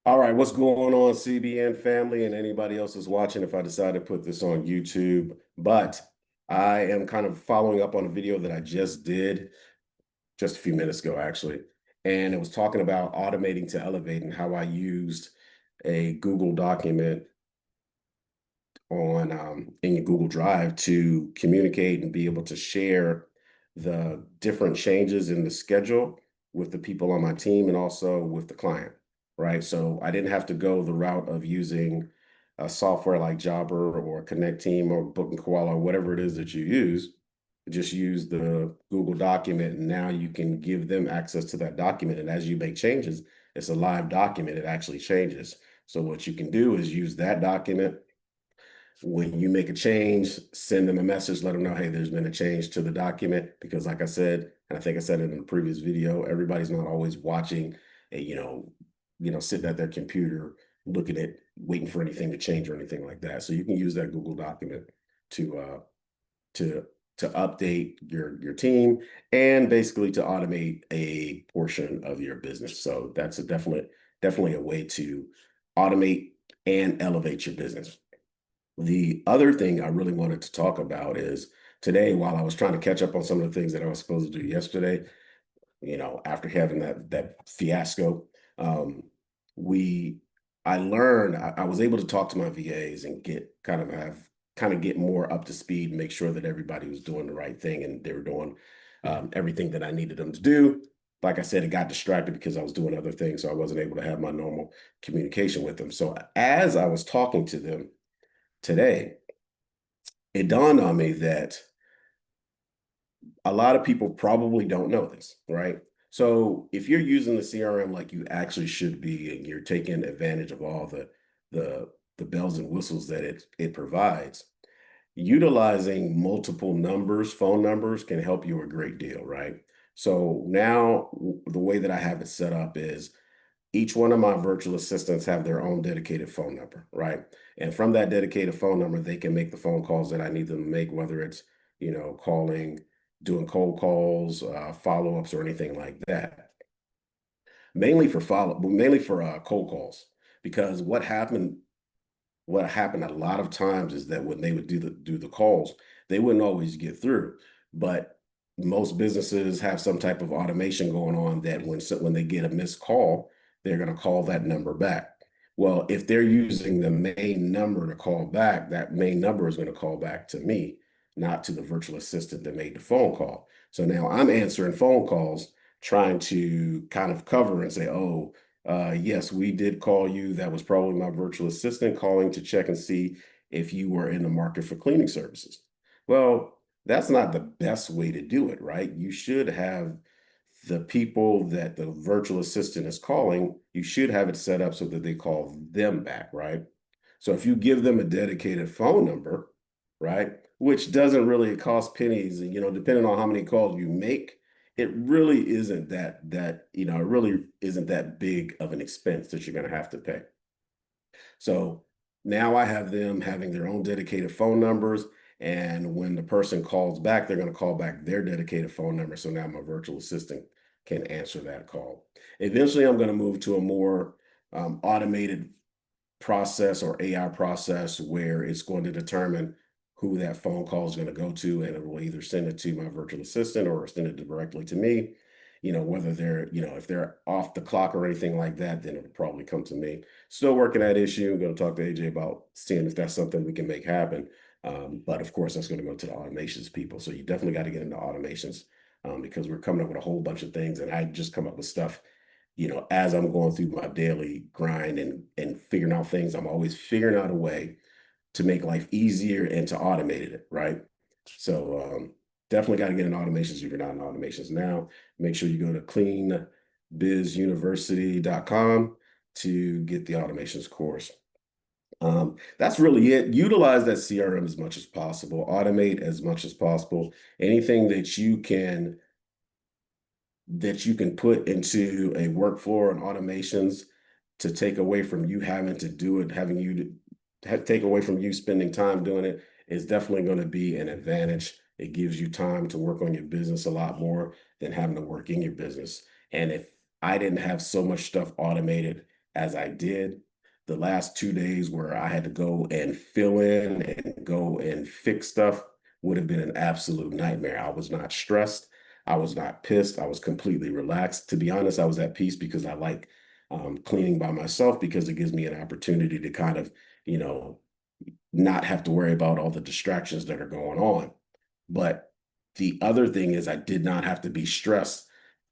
All right, what's going on, CBN family, and anybody else is watching if I decide to put this on YouTube? But I am kind of following up on a video that I just did just a few minutes ago, actually. And it was talking about automating to elevate and how I used a Google document on in your Google Drive to communicate and be able to share the different changes in the schedule with the people on my team and also with the client, right? So I didn't have to go the route of using a software like Jobber or Connect Team or Booking Koala or whatever it is that you use. Just use the Google document, and now you can give them access to that document. And as you make changes, it's a live document, it actually changes. So what you can do is use that document when you make a change, send them a message, let them know, hey, there's been a change to the document. Because like I said, and I think I said it in a previous video, everybody's not always watching a, sitting at their computer, looking at, waiting for anything to change or anything like that. So you can use that Google document to to to update your team and basically to automate a portion of your business. So that's definitely a way to automate and elevate your business. The other thing I really wanted to talk about is today, while I was trying to catch up on some of the things that I was supposed to do yesterday, after having that fiasco, um, we I learned I was able to talk to my VAs and get more up to speed and make sure that everybody was doing the right thing and they were doing everything that I needed them to do. Like I said, it got distracted because I was doing other things, so I wasn't able to have my normal communication with them. So as I was talking to them today, it dawned on me that a lot of people probably don't know this, right? So if you're using the CRM like you actually should be, and you're taking advantage of all the the bells and whistles that it provides, utilizing multiple numbers, phone numbers, can help you a great deal, right? So now the way that I have it set up is each one of my virtual assistants have their own dedicated phone number, right? And from that dedicated phone number, they can make the phone calls that I need them to make, whether it's, calling, doing cold calls, follow-ups, or anything like that. Mainly for cold calls, because what happened a lot of times is that when they would do the calls, they wouldn't always get through. But most businesses have some type of automation going on that when they get a missed call, they're going to call that number back. Well, if they're using the main number to call back, that main number is going to call back to me, not to the virtual assistant that made the phone call. So now I'm answering phone calls, trying to kind of cover and say, oh, yes, we did call you. That was probably my virtual assistant calling to check and see if you were in the market for cleaning services. Well, that's not the best way to do it, right? You should have the people that the virtual assistant is calling, you should have it set up so that they call them back, right? So if you give them a dedicated phone number, right, which doesn't really cost pennies, and depending on how many calls you make, it really isn't it really isn't that big of an expense that you're going to have to pay. So now I have them having their own dedicated phone numbers. And when the person calls back, they're going to call back their dedicated phone number. So now my virtual assistant can answer that call. Eventually, I'm going to move to a more automated process or AI process where it's going to determine who that phone call is going to go to, and it will either send it to my virtual assistant or send it directly to me. Whether if they're off the clock or anything like that, then it would probably come to me. Still working that issue. I'm going to talk to AJ about seeing if that's something we can make happen. But of course, that's going to go to the automations people. So you definitely got to get into automations because we're coming up with a whole bunch of things, and I just come up with stuff as I'm going through my daily grind and figuring out things. I'm always figuring out a way to make life easier and to automate it, right? So definitely got to get in automations if you're not in automations now. Make sure you go to cleanbiznetwork.com to get the automations course. That's really it. Utilize that CRM as much as possible. Automate as much as possible. Anything that you can put into a workflow and automations to take away from you having to do it, having you take away from you spending time doing it, is definitely going to be an advantage. It gives you time to work on your business a lot more than having to work in your business. And if I didn't have so much stuff automated, as I did. The last 2 days where I had to go and fill in and go and fix stuff would have been an absolute nightmare. I was not stressed. I was not pissed. I was completely relaxed. To be honest, I was at peace because I like cleaning by myself, because it gives me an opportunity to kind of, you know, not have to worry about all the distractions that are going on. But the other thing is I did not have to be stressed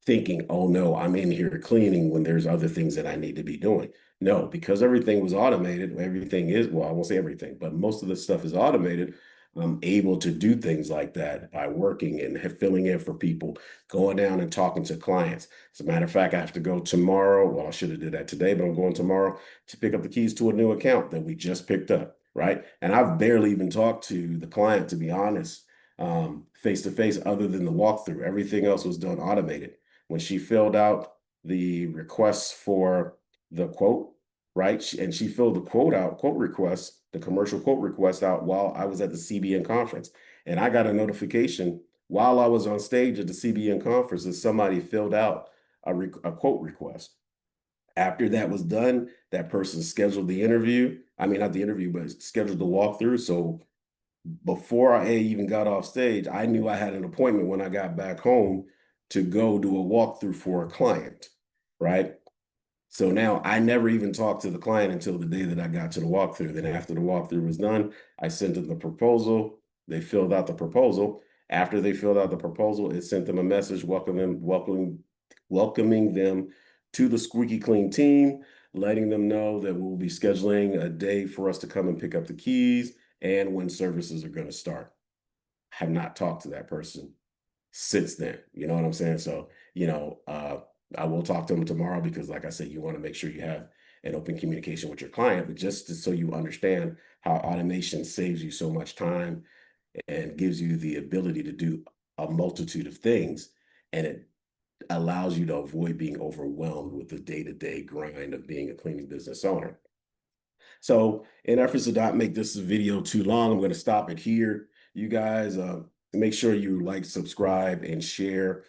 thinking, oh no, I'm in here cleaning when there's other things that I need to be doing. No, because everything was automated, everything is, well, I won't say everything, but most of the stuff is automated. I'm able to do things like that by working and filling in for people, going down and talking to clients. As a matter of fact, I have to go tomorrow. Well, I should have did that today, but I'm going tomorrow to pick up the keys to a new account that we just picked up, right? And I've barely even talked to the client, to be honest, face to face, other than the walkthrough. Everything else was done automated. When she filled out the requests for the quote, right? And she filled the quote request, the commercial quote request out while I was at the CBN conference. And I got a notification while I was on stage at the CBN conference that somebody filled out a quote request. After that was done, that person scheduled the interview. I mean, not the interview, but scheduled the walkthrough. So before I even got off stage, I knew I had an appointment when I got back home to go do a walkthrough for a client, right? So now I never even talked to the client until the day that I got to the walkthrough. Then after the walkthrough was done, I sent them the proposal. They filled out the proposal. After they filled out the proposal, it sent them a message welcoming them to the Squeaky Clean team, letting them know that we'll be scheduling a day for us to come and pick up the keys and when services are going to start. Have not talked to that person since then. You know what I'm saying? So, I will talk to them tomorrow because, like I said, you want to make sure you have an open communication with your client, but so you understand how automation saves you so much time and gives you the ability to do a multitude of things. And it allows you to avoid being overwhelmed with the day-to-day grind of being a cleaning business owner. So in efforts to not make this video too long, I'm going to stop it here. You guys, make sure you like, subscribe, and share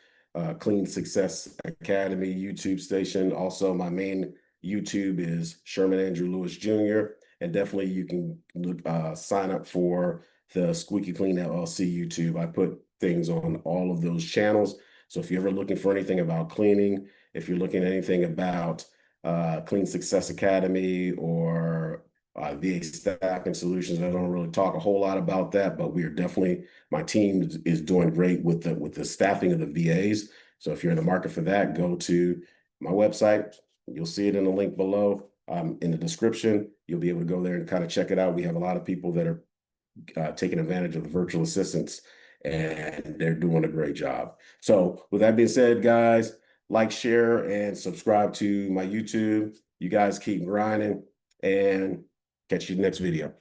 Clean Success Academy YouTube station. Also, my main YouTube is Sherman Andrew Lewis Jr. And definitely you can sign up for the Squeaky Clean LLC YouTube. I put things on all of those channels. So if you're ever looking for anything about cleaning, if you're looking at anything about Clean Success Academy or VA staffing solutions. I don't really talk a whole lot about that, but we are definitely, my team is doing great with the staffing of the VAs. So if you're in the market for that, go to my website. You'll see it in the link below in the description. You'll be able to go there and kind of check it out. We have a lot of people that are taking advantage of the virtual assistants, and they're doing a great job. So with that being said, guys, like, share, and subscribe to my YouTube. You guys keep grinding, and catch you next video.